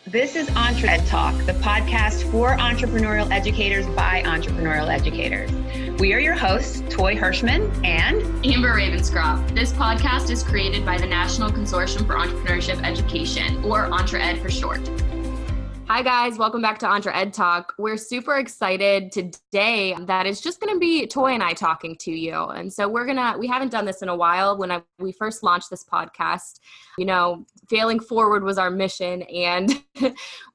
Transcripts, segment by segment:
This is EntreEd Talk, the podcast for entrepreneurial educators by entrepreneurial educators. We are your hosts, Toi Hirschman and Amber Ravenscroft. This podcast is created by the National Consortium for Entrepreneurship Education, or EntreEd for short. Hi guys, welcome back to EntreEd Talk. We're super excited today that it's just going to be Toi and I talking to you. And so we haven't done this in a while. When we first launched this podcast, failing forward was our mission, and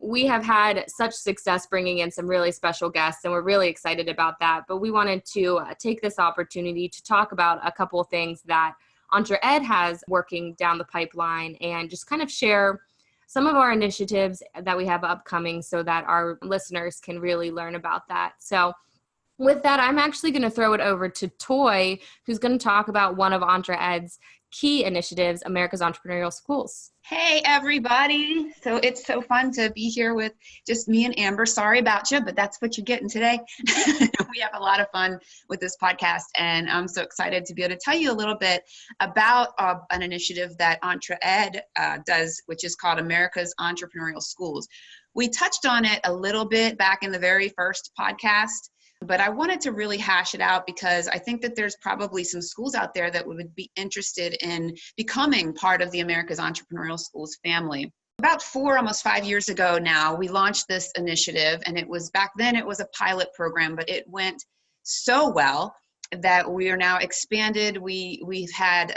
we have had such success bringing in some really special guests, and we're really excited about that. But we wanted to take this opportunity to talk about a couple of things that EntreEd has working down the pipeline and just kind of share some of our initiatives that we have upcoming so that our listeners can really learn about that. So with that, I'm actually going to throw it over to Toi, who's going to talk about one of EntreEd's key initiatives, America's Entrepreneurial Schools. Hey, everybody. So it's so fun to be here with just me and Amber. Sorry about you, but that's what you're getting today. We have a lot of fun with this podcast, and I'm so excited to be able to tell you a little bit about an initiative that EntreEd does, which is called America's Entrepreneurial Schools. We touched on it a little bit back in the very first podcast, but I wanted to really hash it out because I think that there's probably some schools out there that would be interested in becoming part of the America's Entrepreneurial Schools family. About almost 5 years ago now, we launched this initiative, and back then it was a pilot program, but it went so well that we are now expanded. We've had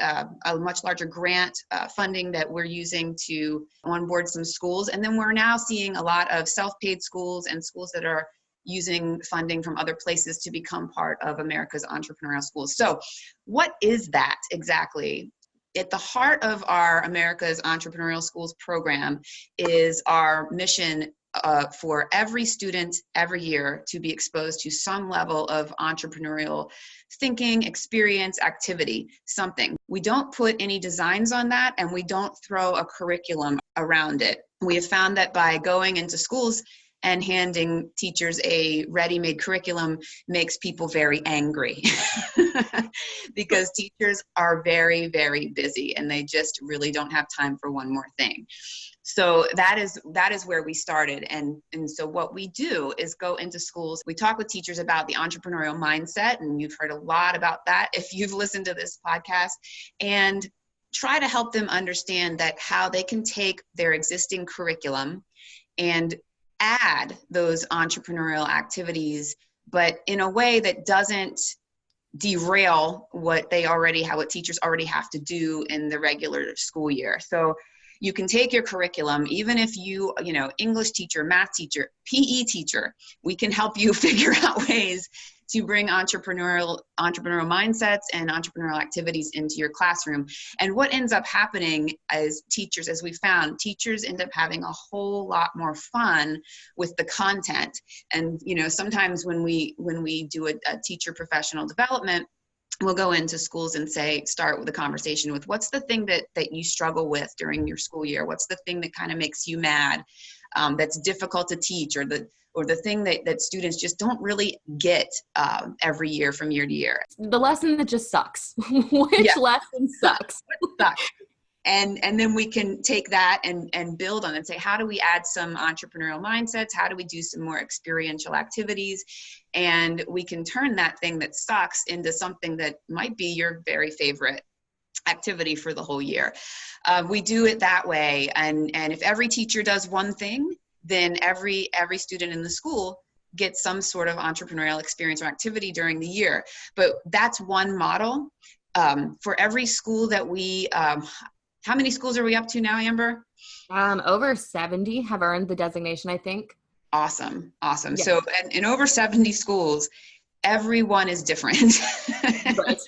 a much larger grant funding that we're using to onboard some schools, and then we're now seeing a lot of self-paid schools and schools that are using funding from other places to become part of America's Entrepreneurial Schools. So what is that exactly? At the heart of our America's Entrepreneurial Schools program is our mission for every student every year to be exposed to some level of entrepreneurial thinking, experience, activity, something. We don't put any designs on that, and we don't throw a curriculum around it. We have found that by going into schools and handing teachers a ready-made curriculum makes people very angry because teachers are very, very busy and they just really don't have time for one more thing. So that is where we started. And so what we do is go into schools. We talk with teachers about the entrepreneurial mindset, and you've heard a lot about that if you've listened to this podcast, and try to help them understand that how they can take their existing curriculum and add those entrepreneurial activities, but in a way that doesn't derail what teachers already have to do in the regular school year. So you can take your curriculum, even if English teacher, math teacher, PE teacher, we can help you figure out ways to bring entrepreneurial mindsets and entrepreneurial activities into your classroom. And what ends up happening as teachers, as we found, teachers end up having a whole lot more fun with the content. And sometimes when we do a teacher professional development, we'll go into schools and start with a conversation with what's the thing that you struggle with during your school year? What's the thing that kind of makes you mad, that's difficult to teach, or the thing that students just don't really get every year from year to year? The lesson that just sucks. Which lesson sucks? Sucks. And then we can take that and build on it and say, how do we add some entrepreneurial mindsets? How do we do some more experiential activities? And we can turn that thing that sucks into something that might be your very favorite activity for the whole year. We do it that way. And if every teacher does one thing, then every student in the school gets some sort of entrepreneurial experience or activity during the year. But that's one model. For every school that we, how many schools are we up to now, Amber? Over 70 have earned the designation, I think. Awesome. Yes. So in over 70 schools, everyone is different. Right.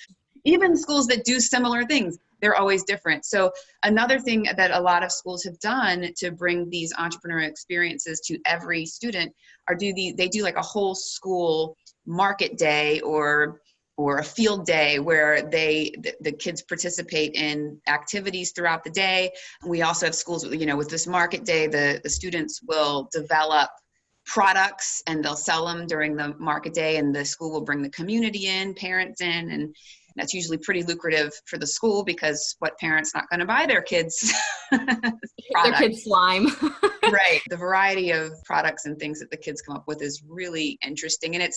Even schools that do similar things, they're always different. So another thing that a lot of schools have done to bring these entrepreneurial experiences to every student they do like a whole school market day or a field day where the kids participate in activities throughout the day. We also have schools, with this market day, the students will develop products and they'll sell them during the market day, and the school will bring the community in, parents in, That's usually pretty lucrative for the school, because what parent's not going to buy their kids their kids slime. Right. The variety of products and things that the kids come up with is really interesting. And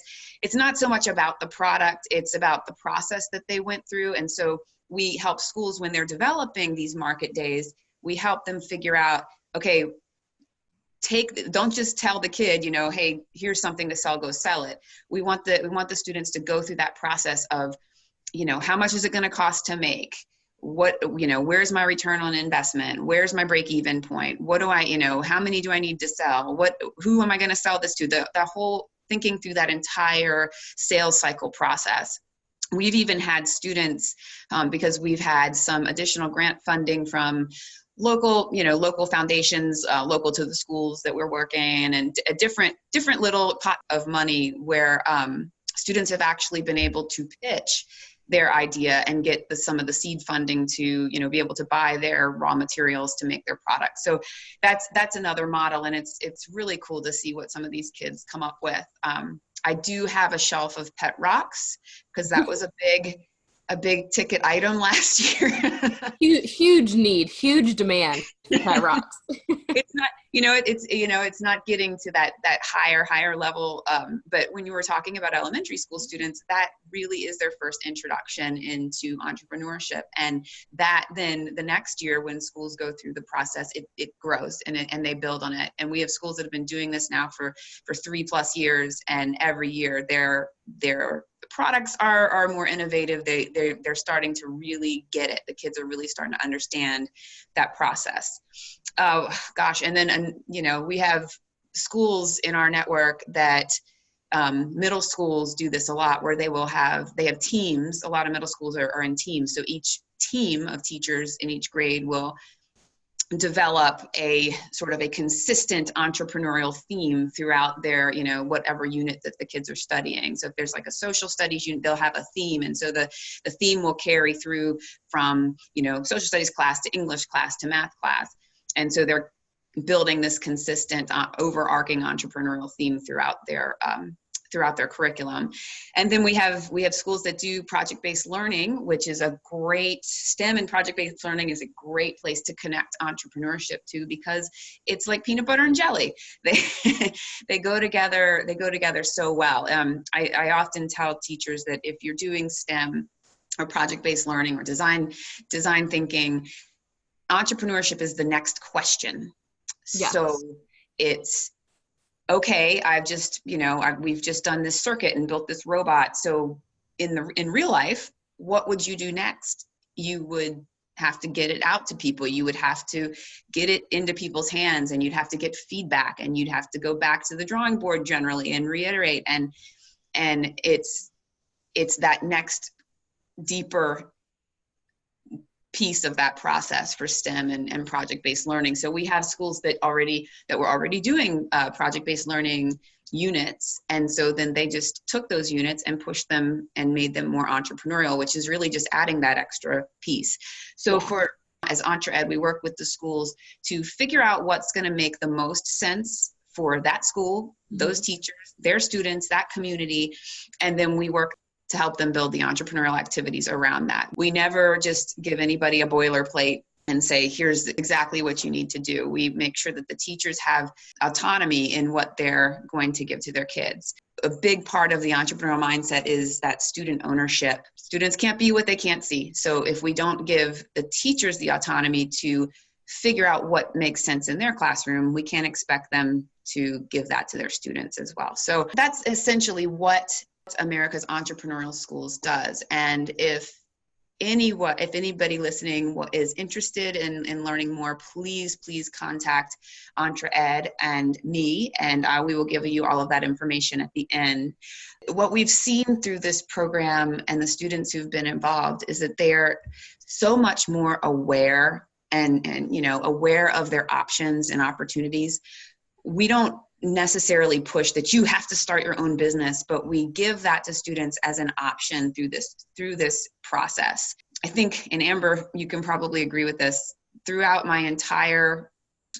it's not so much about the product, it's about the process that they went through. And so we help schools when they're developing these market days, we help them figure out, okay, don't just tell the kid, hey, here's something to sell, go sell it. We want the students to go through that process of, how much is it going to cost to make? Where's my return on investment? Where's my break-even point? What do how many do I need to sell? Who am I going to sell this to? The whole thinking through that entire sales cycle process. We've even had students, because we've had some additional grant funding from local foundations, local to the schools that we're working, and a different little pot of money where students have actually been able to pitch their idea and get some of the seed funding to, be able to buy their raw materials to make their product. So that's another model. And it's really cool to see what some of these kids come up with. I do have a shelf of pet rocks, because that was a big ticket item last year. Huge need, huge demand for pet rocks. It's not, it's not getting to that higher level. But when you were talking about elementary school students, that really is their first introduction into entrepreneurship. And that then the next year when schools go through the process, it grows and they build on it. And we have schools that have been doing this now for 3+ years. And every year their products are more innovative. They're starting to really get it. The kids are really starting to understand that process. Oh gosh. And then, we have schools in our network that middle schools do this a lot, where they have teams. A lot of middle schools are in teams. So each team of teachers in each grade will develop a sort of a consistent entrepreneurial theme throughout their, whatever unit that the kids are studying. So if there's like a social studies unit, they'll have a theme. And so the theme will carry through from, social studies class to English class to math class. And so they're building this consistent overarching entrepreneurial theme throughout their curriculum. And then we have schools that do project-based learning, which is a great STEM, and project-based learning is a great place to connect entrepreneurship to, because it's like peanut butter and jelly. They go together so well. I often tell teachers that if you're doing STEM or project-based learning or design thinking, entrepreneurship is the next question. Yes. So it's, okay, we've just done this circuit and built this robot. So in real life, what would you do next? You would have to get it out to people. You would have to get it into people's hands, and you'd have to get feedback, and you'd have to go back to the drawing board generally and reiterate. And it's that next deeper piece of that process for STEM and project-based learning. So we have schools that were already doing project-based learning units. And so then they just took those units and pushed them and made them more entrepreneurial, which is really just adding that extra piece. So as EntreEd, we work with the schools to figure out what's going to make the most sense for that school, those teachers, their students, that community. And then we work to help them build the entrepreneurial activities around that. We never just give anybody a boilerplate and say, here's exactly what you need to do. We make sure that the teachers have autonomy in what they're going to give to their kids. A big part of the entrepreneurial mindset is that student ownership. Students can't be what they can't see. So if we don't give the teachers the autonomy to figure out what makes sense in their classroom, we can't expect them to give that to their students as well. So that's essentially what America's Entrepreneurial Schools does. And if anybody listening is interested in learning more, please contact EntreEd and me, and we will give you all of that information at the end. What we've seen through this program and the students who've been involved is that they're so much more aware and aware of their options and opportunities. We don't necessarily push that you have to start your own business, but we give that to students as an option through this process. I think, and Amber, you can probably agree with this, throughout my entire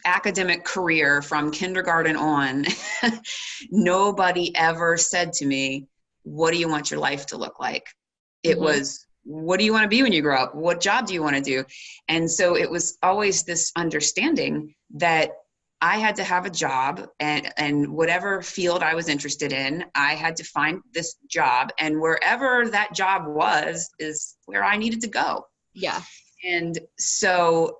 academic career from kindergarten on, nobody ever said to me, what do you want your life to look like? It was, what do you want to be when you grow up? What job do you want to do? And so it was always this understanding that I had to have a job, and whatever field I was interested in, I had to find this job, and wherever that job was is where I needed to go. Yeah. And so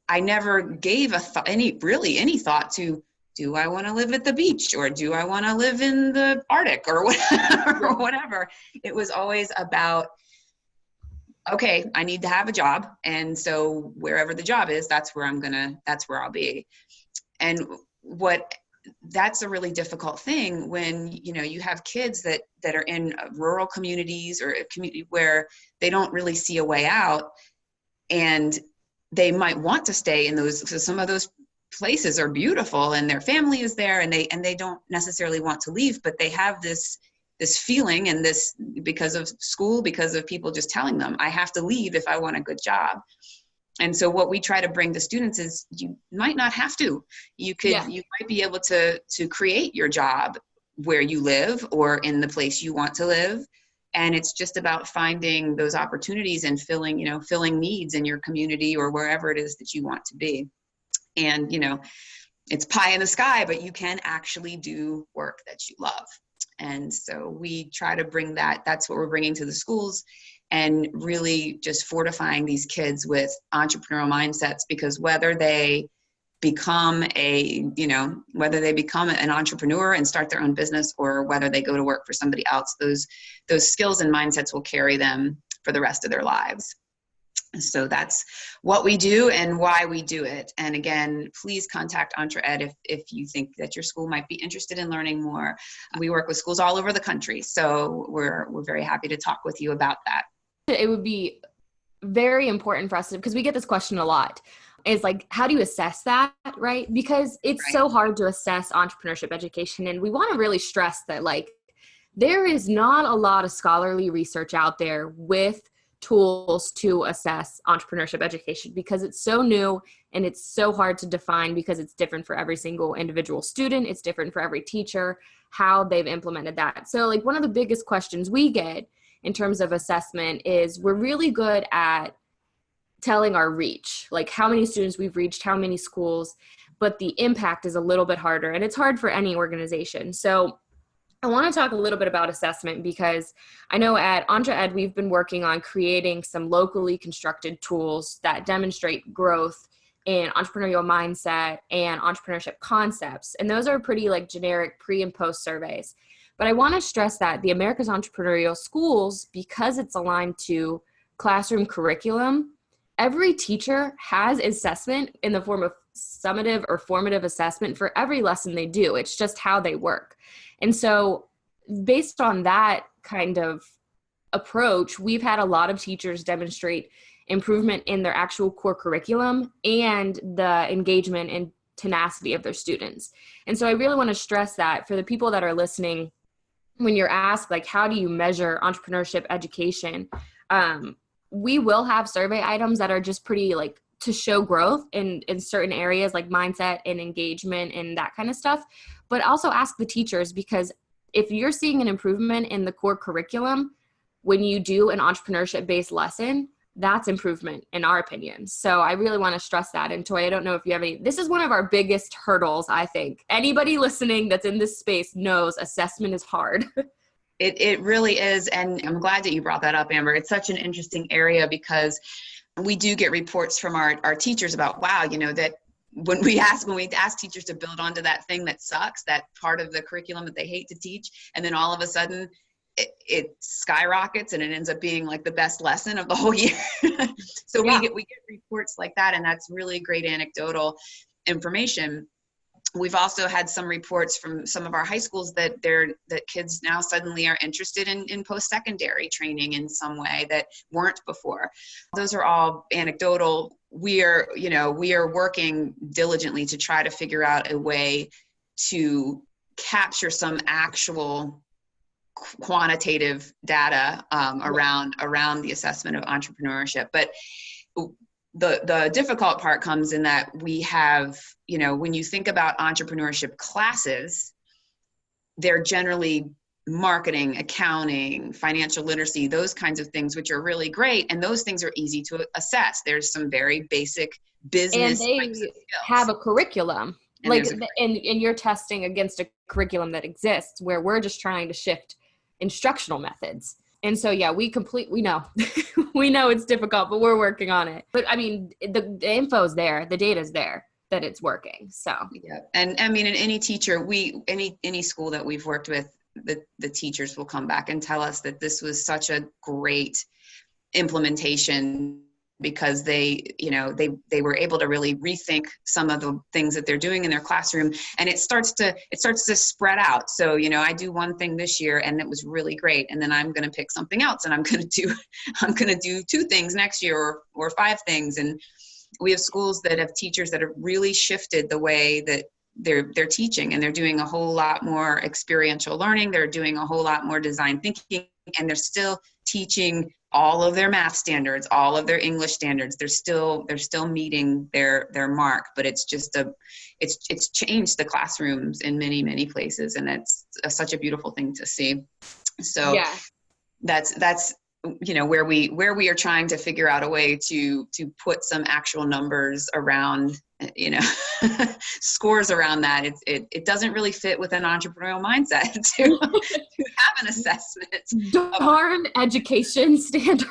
I never gave any thought to, do I want to live at the beach, or do I want to live in the Arctic, or whatever. It was always about, okay, I need to have a job. And so wherever the job is, that's where I'll be. And that's a really difficult thing when, you have kids that are in rural communities, or a community where they don't really see a way out, and they might want to stay in those. So some of those places are beautiful and their family is there, and they don't necessarily want to leave, but they have this feeling, and this, because of school, because of people just telling them, I have to leave if I want a good job. And so what we try to bring to students is, you might not have to. You might be able to create your job where you live, or in the place you want to live. And it's just about finding those opportunities and filling needs in your community, or wherever it is that you want to be. And, it's pie in the sky, but you can actually do work that you love. And so we try to bring that's what we're bringing to the schools, and really just fortifying these kids with entrepreneurial mindsets, because whether they become an entrepreneur and start their own business, or whether they go to work for somebody else, those skills and mindsets will carry them for the rest of their lives. So that's what we do and why we do it. And again, please contact EntreEd if you think that your school might be interested in learning more. We work with schools all over the country, so we're very happy to talk with you about that. It would be very important for us, because we get this question a lot, is like, how do you assess that, right? Because it's so hard to assess entrepreneurship education. And we want to really stress that, like, there is not a lot of scholarly research out there with tools to assess entrepreneurship education, because it's so new and it's so hard to define, because it's different for every single individual student. It's different for every teacher, how they've implemented that. So like, one of the biggest questions we get in terms of assessment is, we're really good at telling our reach, like how many students we've reached, how many schools, but the impact is a little bit harder, and it's hard for any organization. So I want to talk a little bit about assessment, because I know at EntreEd, we've been working on creating some locally constructed tools that demonstrate growth in entrepreneurial mindset and entrepreneurship concepts. And those are pretty like generic pre and post surveys. But I want to stress that the America's Entrepreneurial Schools, because it's aligned to classroom curriculum, every teacher has assessment in the form of summative or formative assessment for every lesson they do. It's just how they work. And so based on that kind of approach, we've had a lot of teachers demonstrate improvement in their actual core curriculum and the engagement and tenacity of their students. And so I really want to stress that for the people that are listening, when you're asked, like, how do you measure entrepreneurship education? We will have survey items that are just pretty like to show growth in certain areas like mindset and engagement and that kind of stuff. But also ask the teachers, because if you're seeing an improvement in the core curriculum, when you do an entrepreneurship based lesson, that's improvement in our opinion. So I really want to stress that. And Toi, I don't know if you have this is one of our biggest hurdles, I think. Anybody listening that's in this space knows assessment is hard. It really is. And I'm glad that you brought that up, Amber. It's such an interesting area, because we do get reports from our teachers about, wow, that when we ask teachers to build onto that thing that sucks, that part of the curriculum that they hate to teach, and then all of a sudden it skyrockets and it ends up being like the best lesson of the whole year. So we get reports like that, and that's really great anecdotal information. We've also had some reports from some of our high schools that kids now suddenly are interested in post-secondary training in some way that weren't before. Those are all anecdotal. We are working diligently to try to figure out a way to capture some actual quantitative data around the assessment of entrepreneurship. But the difficult part comes in that we have, when you think about entrepreneurship classes, they're generally marketing, accounting, financial literacy, those kinds of things, which are really great. And those things are easy to assess. There's some very basic business and types of they skills. have a curriculum. And Like, and you're testing against a curriculum that exists, where we're just trying to shift instructional methods. And so, yeah, we know, we know it's difficult, but we're working on it. But I mean, the info's there, the data's there that it's working. So, yeah. And I mean, in any teacher, any school that we've worked with, the teachers will come back and tell us that this was such a great implementation, because they were able to really rethink some of the things that they're doing in their classroom, and it starts to spread out. So, I do one thing this year and it was really great, and then I'm going to pick something else, and I'm going to do 2 things next year, or 5 things. And we have schools that have teachers that have really shifted the way that they're teaching, and they're doing a whole lot more experiential learning. They're doing a whole lot more design thinking, and they're still teaching all of their math standards, all of their English standards. They're still meeting their mark, but it's changed the classrooms in many, many places. And that's such a beautiful thing to see. So yeah, that's where we are trying to figure out a way to put some actual numbers around, scores around that. It doesn't really fit with an entrepreneurial mindset to have an assessment. Darn education standard.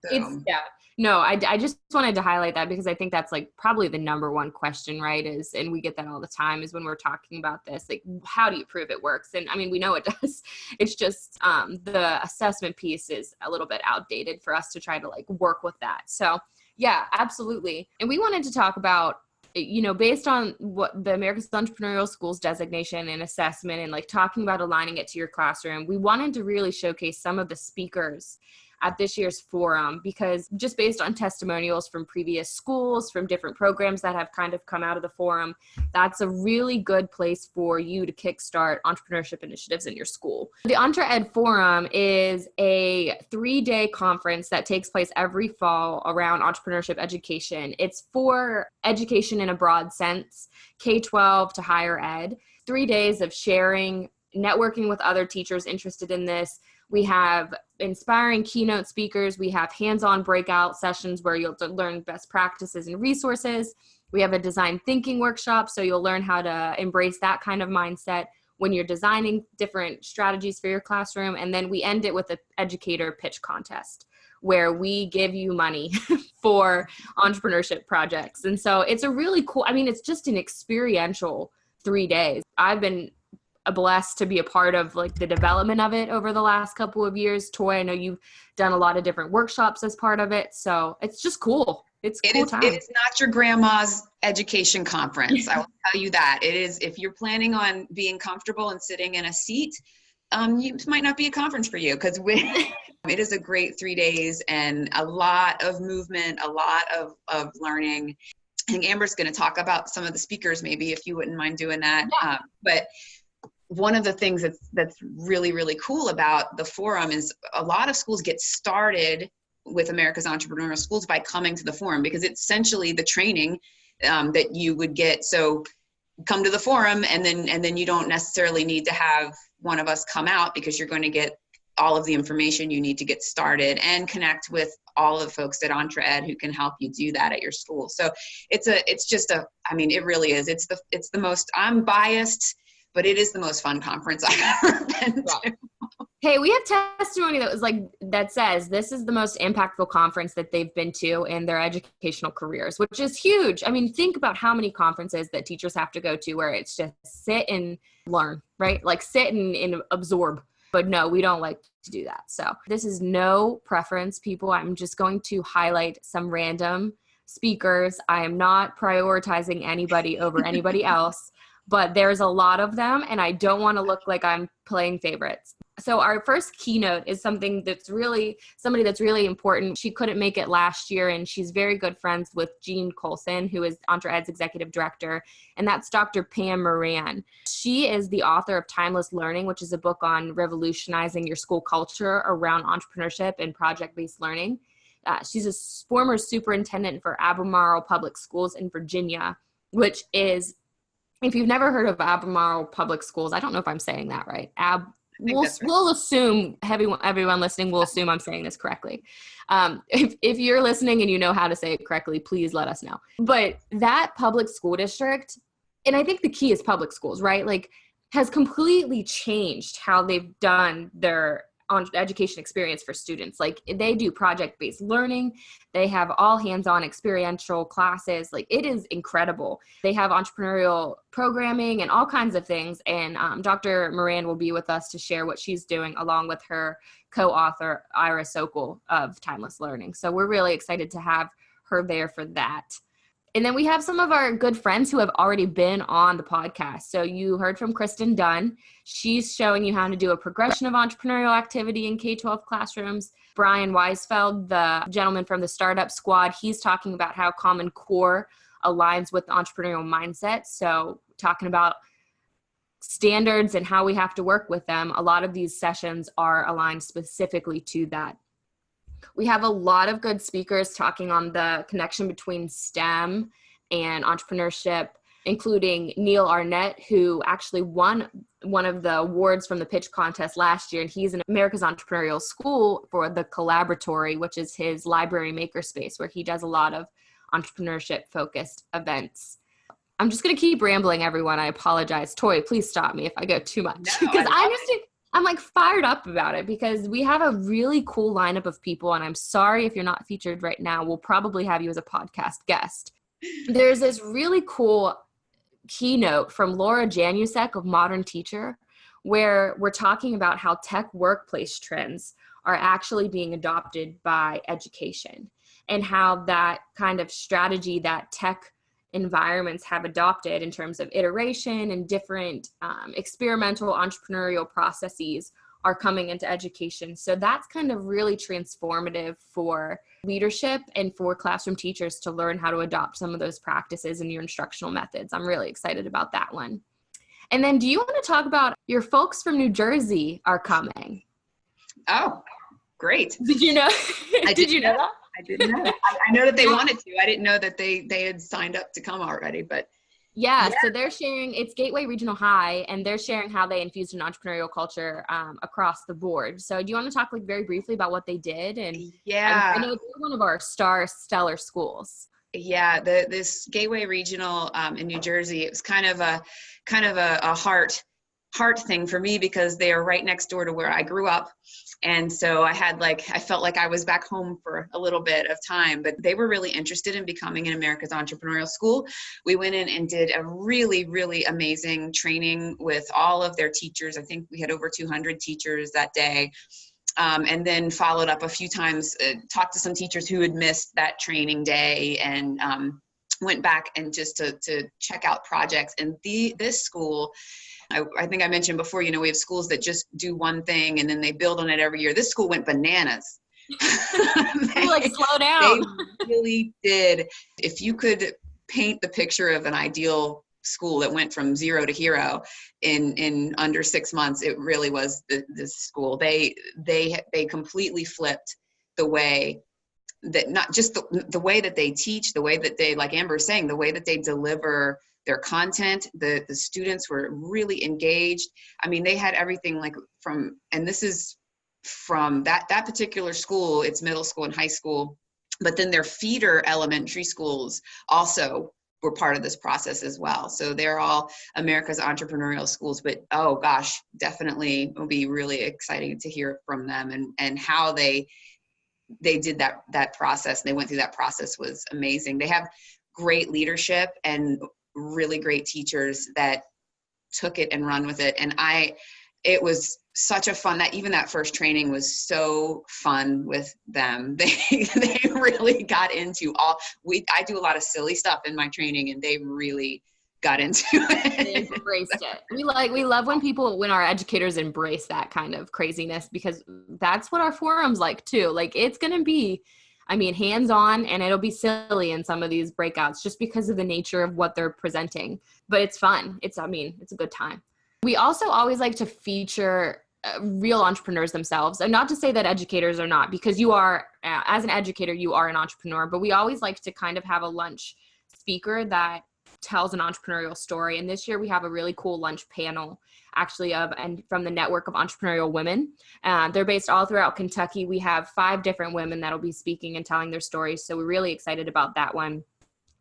I just wanted to highlight that, because I think that's like probably the number one question, right? And we get that all the time, is when we're talking about this, like, how do you prove it works? And I mean, we know it does. It's just the assessment piece is a little bit outdated for us to try to like work with that. So yeah, absolutely. And we wanted to talk about, based on what the America's Entrepreneurial Schools designation and assessment, and like talking about aligning it to your classroom, we wanted to really showcase some of the speakers at this year's forum, because just based on testimonials from previous schools, from different programs that have kind of come out of the forum, that's a really good place for you to kickstart entrepreneurship initiatives in your school. The EntreEd Forum is a 3-day conference that takes place every fall around entrepreneurship education. It's for education in a broad sense, K-12 to higher ed. 3 days of sharing, networking with other teachers interested in this. We have inspiring keynote speakers. We have hands-on breakout sessions where you'll learn best practices and resources. We have a design thinking workshop, so you'll learn how to embrace that kind of mindset when you're designing different strategies for your classroom. And then we end it with an educator pitch contest, where we give you money for entrepreneurship projects. And so it's a really cool, it's just an experiential 3 days. I've been blessed to be a part of like the development of it over the last couple of years. Toi, I know you've done a lot of different workshops as part of it. So it's just cool. It's cool time. It is not your grandma's education conference. I will tell you that. It is, if you're planning on being comfortable and sitting in a seat, it might not be a conference for you, because it is a great 3 days and a lot of movement, a lot of learning. I think Amber's going to talk about some of the speakers, maybe, if you wouldn't mind doing that. Yeah. But one of the things that's really, really cool about the forum is a lot of schools get started with America's Entrepreneurial Schools by coming to the forum, because it's essentially the training that you would get. So come to the forum, and then you don't necessarily need to have one of us come out, because you're going to get all of the information you need to get started and connect with all of the folks at EntreEd who can help you do that at your school. So it really is. It's the most, I'm biased, but it is the most fun conference I've ever been to. Hey, we have testimony that says this is the most impactful conference that they've been to in their educational careers, which is huge. Think about how many conferences that teachers have to go to where it's just sit and learn, right? Like sit and absorb. But no, we don't like to do that. So this is no preference, people. I'm just going to highlight some random speakers. I am not prioritizing anybody over anybody else. But there's a lot of them, and I don't want to look like I'm playing favorites. So our first keynote is somebody that's really important. She couldn't make it last year, and she's very good friends with Jean Colson, who is EntreEd's executive director, and that's Dr. Pam Moran. She is the author of Timeless Learning, which is a book on revolutionizing your school culture around entrepreneurship and project-based learning. She's a former superintendent for Albemarle Public Schools in Virginia, which is, if you've never heard of Albemarle Public Schools, I don't know if I'm saying that right. we'll assume everyone listening will assume I'm saying this correctly. If you're listening and you know how to say it correctly, please let us know. But that public school district, and I think the key is public schools, right? Like, has completely changed how they've done their education experience for students. Like, they do project-based learning. They have all hands-on experiential classes. Like, it is incredible. They have entrepreneurial programming and all kinds of things. And Dr. Moran will be with us to share what she's doing along with her co-author, Ira Sokol of Timeless Learning. So we're really excited to have her there for that. And then we have some of our good friends who have already been on the podcast. So you heard from Kristen Dunn. She's showing you how to do a progression of entrepreneurial activity in K-12 classrooms. Brian Weisfeld, the gentleman from the Startup Squad, he's talking about how Common Core aligns with the entrepreneurial mindset. So talking about standards and how we have to work with them. A lot of these sessions are aligned specifically to that. We have a lot of good speakers talking on the connection between STEM and entrepreneurship, including Neil Arnett, who actually won one of the awards from the pitch contest last year. And he's in America's Entrepreneurial School for the Collaboratory, which is his library makerspace, where he does a lot of entrepreneurship-focused events. I'm just going to keep rambling, everyone. I apologize. Toi, please stop me if I go too much. Because I'm like fired up about it because we have a really cool lineup of people, and I'm sorry if you're not featured right now. We'll probably have you as a podcast guest. There's this really cool keynote from Laura Janusek of Modern Teacher, where we're talking about how tech workplace trends are actually being adopted by education, and how that kind of strategy that tech environments have adopted in terms of iteration and different experimental entrepreneurial processes are coming into education. So that's kind of really transformative for leadership and for classroom teachers to learn how to adopt some of those practices in your instructional methods. I'm really excited about that one. And then do you want to talk about your folks from New Jersey are coming? Oh, great. Did you know? Did you know that? I didn't know. I know that they wanted to. I didn't know that they had signed up to come already, but yeah. So they're sharing, it's Gateway Regional High, and they're sharing how they infused an entrepreneurial culture across the board. So do you want to talk like very briefly about what they did? And I know they're one of our stellar schools. Yeah, this Gateway Regional in New Jersey, it was kind of a heart thing for me because they are right next door to where I grew up. And so I felt like I was back home for a little bit of time, but they were really interested in becoming an America's Entrepreneurial School. We went in and did a really, really amazing training with all of their teachers. I think we had over 200 teachers that day. And then followed up a few times, talked to some teachers who had missed that training day, and went back and just to check out projects. And this school, I think I mentioned before, we have schools that just do one thing and then they build on it every year. This school went bananas. Slow down. They really did. If you could paint the picture of an ideal school that went from zero to hero in under 6 months, it really was this school. They completely flipped the way that, not just the way that they teach, the way that they, like Amber was saying, the way that they deliver their content. The students were really engaged. I mean, they had everything and this is from that particular school, it's middle school and high school, but then their feeder elementary schools also were part of this process as well. So they're all America's Entrepreneurial Schools, but oh gosh, definitely will be really exciting to hear from them and how they did that process. They went through that process was amazing. They have great leadership and really great teachers that took it and run with it. And it was such a fun, that first training was so fun with them. They really got into I do a lot of silly stuff in my training, and they really got into it. They embraced it. We love when our educators embrace that kind of craziness, because that's what our forum's like too. Like, it's going to be, hands-on, and it'll be silly in some of these breakouts just because of the nature of what they're presenting. But it's fun. It's a good time. We also always like to feature real entrepreneurs themselves. And not to say that educators are not, because you are, as an educator, you are an entrepreneur. But we always like to kind of have a lunch speaker that tells an entrepreneurial story. And this year we have a really cool lunch panel actually from the network of entrepreneurial women. They're based all throughout Kentucky. We have 5 different women that'll be speaking and telling their stories. So we're really excited about that one.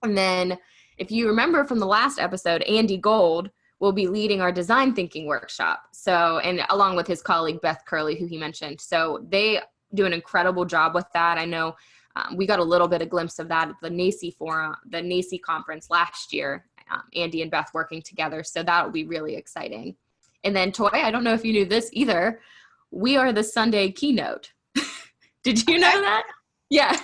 And then if you remember from the last episode, Andy Gold will be leading our design thinking workshop. So, and along with his colleague, Beth Curley, who he mentioned. So they do an incredible job with that. I know we got a little bit of glimpse of that at the NACCE Forum, the NACCE conference last year, Andy and Beth working together. So that'll be really exciting. And then Toi, I don't know if you knew this either. We are the Sunday keynote. Did you know that? Yeah.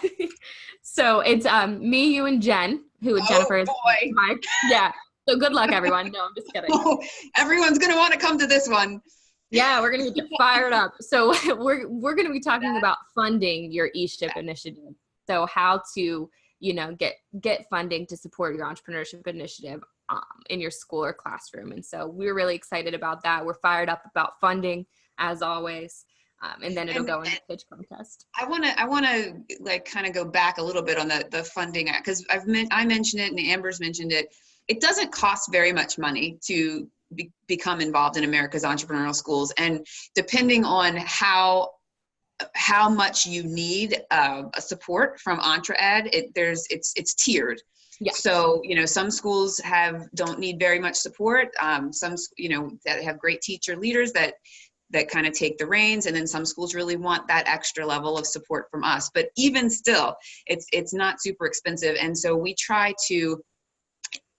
So it's me, you, and Jen, who Jennifer is. Boy. Yeah. So good luck, everyone. No, I'm just kidding. Oh, everyone's going to want to come to this one. Yeah, we're going to get fired up. So we're going to be talking about funding your eShip initiative. So how to, get funding to support your entrepreneurship initiative in your school or classroom. And so we're really excited about that. We're fired up about funding, as always. And then it'll go into the pitch contest. I want to like kind of go back a little bit on the funding, because I mentioned it and Amber's mentioned it. It doesn't cost very much money to become involved in America's Entrepreneurial Schools, and depending on how much you need a support from EntreEd, it's tiered. Yeah. So some schools don't need very much support. Some that have great teacher leaders that kind of take the reins, and then some schools really want that extra level of support from us. But even still, it's not super expensive, and so we try to.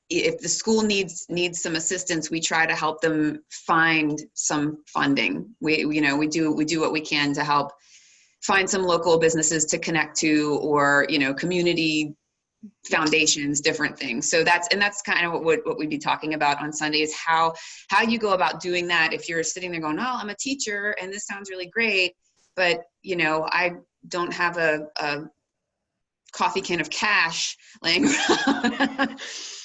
If the school needs some assistance, we try to help them find some funding. We do what we can to help find some local businesses to connect to, or community foundations, different things. So that's kind of what we'd be talking about on Sunday, is how you go about doing that. If you're sitting there going, "Oh, I'm a teacher and this sounds really great, but I don't have a coffee can of cash laying around."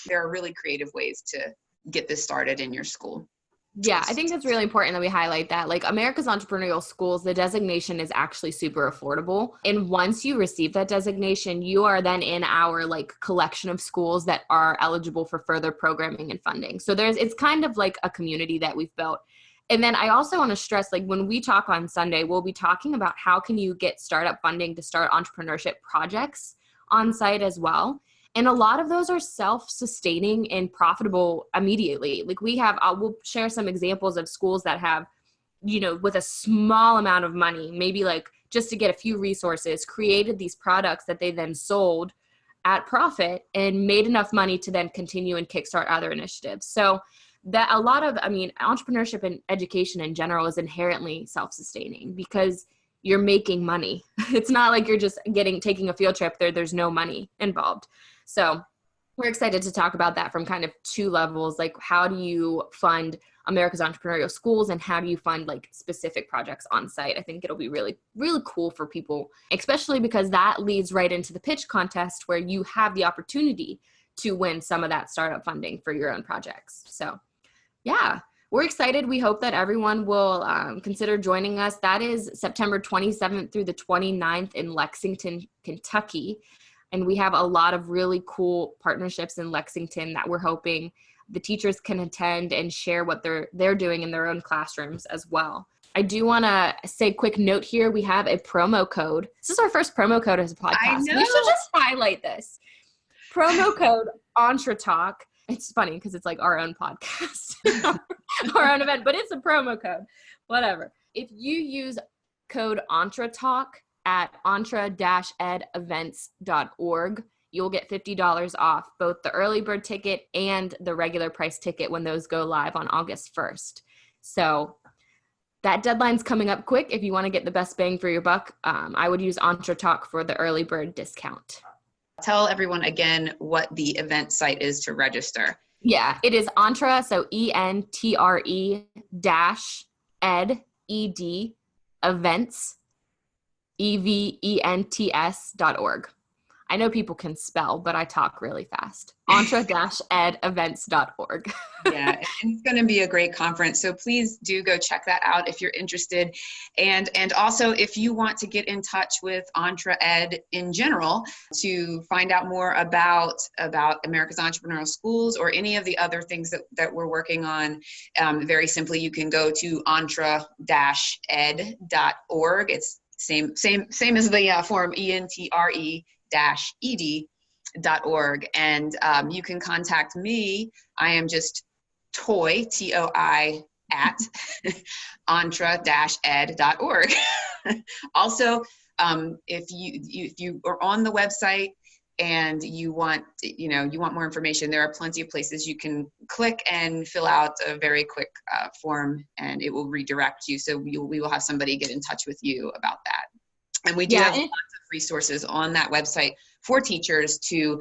There are really creative ways to get this started in your school. Yeah, I think that's really important that we highlight that. Like America's Entrepreneurial Schools, the designation is actually super affordable. And once you receive that designation, you are then in our collection of schools that are eligible for further programming and funding. So it's kind of like a community that we've built. And then I also want to stress, when we talk on Sunday, we'll be talking about how can you get startup funding to start entrepreneurship projects on site as well. And a lot of those are self-sustaining and profitable immediately. We'll share some examples of schools that have, with a small amount of money, maybe just to get a few resources, created these products that they then sold at profit and made enough money to then continue and kickstart other initiatives. So that entrepreneurship and education in general is inherently self-sustaining because you're making money. It's not like you're just taking a field trip there. There's no money involved. So we're excited to talk about that from kind of 2 levels. How do you fund America's Entrepreneurial Schools, and how do you fund specific projects on site? I think it'll be really, really cool for people, especially because that leads right into the pitch contest where you have the opportunity to win some of that startup funding for your own projects. So yeah, we're excited. We hope that everyone will consider joining us. That is September 27th through the 29th in Lexington, Kentucky. And we have a lot of really cool partnerships in Lexington that we're hoping the teachers can attend and share what they're doing in their own classrooms as well. I do want to say a quick note here. We have a promo code. This is our first promo code as a podcast. I know. We should just highlight this. Promo code EntreTalk. It's funny because it's our own podcast, our own event, but it's a promo code, whatever. If you use code EntreTalk at entre-edevents.org, you'll get $50 off both the early bird ticket and the regular price ticket when those go live on August 1st. So that deadline's coming up quick. If you want to get the best bang for your buck, I would use EntreTalk for the early bird discount. Tell everyone again what the event site is to register. Yeah, it is Entre, so ENTRE -ed, ED, events, EVENTS.org. I know people can spell, but I talk really fast. Entre-edevents.org. Yeah, and it's going to be a great conference. So please do go check that out if you're interested. And also, if you want to get in touch with EntreEd in general to find out more about America's Entrepreneurial Schools or any of the other things that we're working on, very simply, you can go to entre-ed.org. It's same as the forum, EntreEd.org. And you can contact me. I am just Toi, Toi, at entre-ed.org. Also, if you are on the website and you want more information, there are plenty of places you can click and fill out a very quick form, and it will redirect you. So we will have somebody get in touch with you about that. And we do have lots of resources on that website for teachers to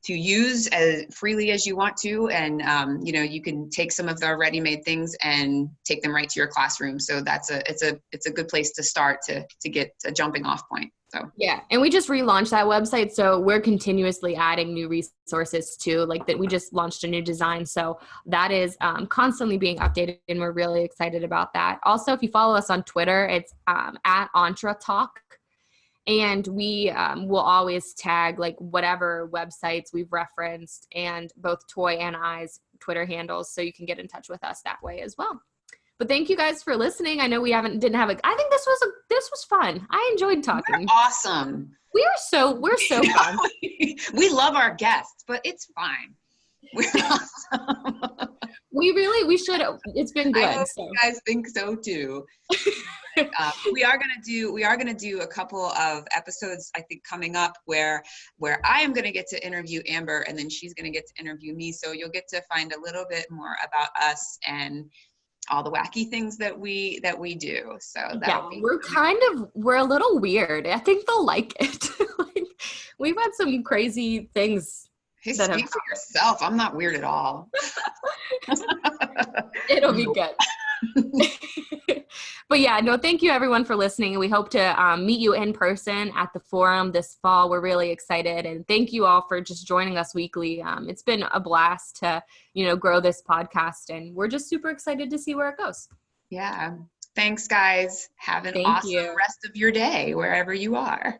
use as freely as you want to. And, you can take some of the ready-made things and take them right to your classroom. So it's a good place to start to get a jumping off point. So yeah, and we just relaunched that website, so we're continuously adding new resources too. Like that, we just launched a new design, so that is constantly being updated, and we're really excited about that. Also, if you follow us on Twitter, it's at EntreEd Talk. And we will always tag like whatever websites we've referenced, and both Toi and I's Twitter handles, so you can get in touch with us that way as well. But thank you guys for listening. I know I think this was fun. I enjoyed talking. We're awesome. We're so fun. We love our guests, but it's fine. We're awesome. We should. It's been good. I hope you guys think so too. We are gonna do a couple of episodes, I think, coming up where I am gonna get to interview Amber, and then she's gonna get to interview me. So you'll get to find a little bit more about us and all the wacky things that we do. So we're a little weird. I think they'll like it. We've had some crazy things. Hey, speak for yourself. I'm not weird at all. It'll be good. But yeah, no, thank you everyone for listening. And we hope to meet you in person at the forum this fall. We're really excited. And thank you all for just joining us weekly. It's been a blast to, grow this podcast. And we're just super excited to see where it goes. Yeah. Thanks, guys. Have an awesome rest of your day, wherever you are.